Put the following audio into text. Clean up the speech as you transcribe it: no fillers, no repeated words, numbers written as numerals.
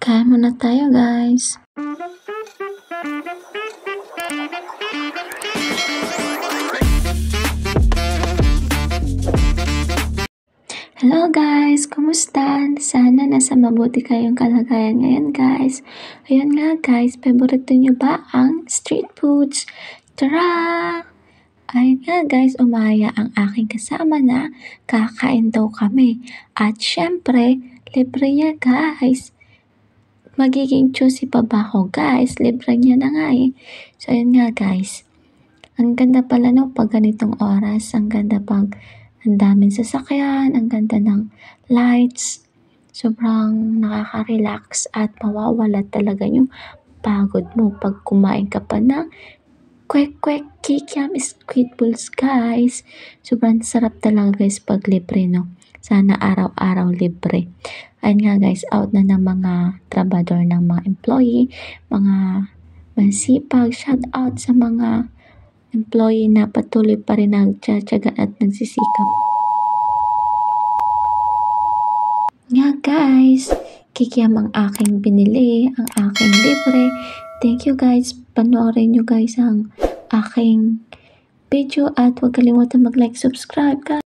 Kain muna tayo, guys. Hello guys, kumusta? Sana nasa mabuti kayong kalagayan ngayon guys. Ayun nga guys, favorite nyo ba ang street foods? Tara! Ayun nga guys, umaya ang aking kasama na kakain daw kami. At syempre, libre niya guys. Magiging choosy pa ba ako guys? Libre niya na nga eh. So ayun nga guys, ang ganda pala no pag ganitong oras. Ang ganda pag ang daming sasakyan, ang ganda ng lights. Sobrang nakaka-relax at mawawala talaga yung pagod mo pag kumain ka pa ng kwek-kwek kikiam squid balls guys. Sobrang sarap talaga guys pag libre no. Sana araw-araw libre. Ayun nga guys, out na ng mga trabador ng mga employee, mga masipag. Shout out sa mga employee na patuloy pa rin nagtsatsaga at nagsisikap. Nga guys, kikiam ang aking binili, ang aking libre. Thank you guys. Panoorin nyo guys ang aking video at huwag kalimutan mag-like, subscribe guys.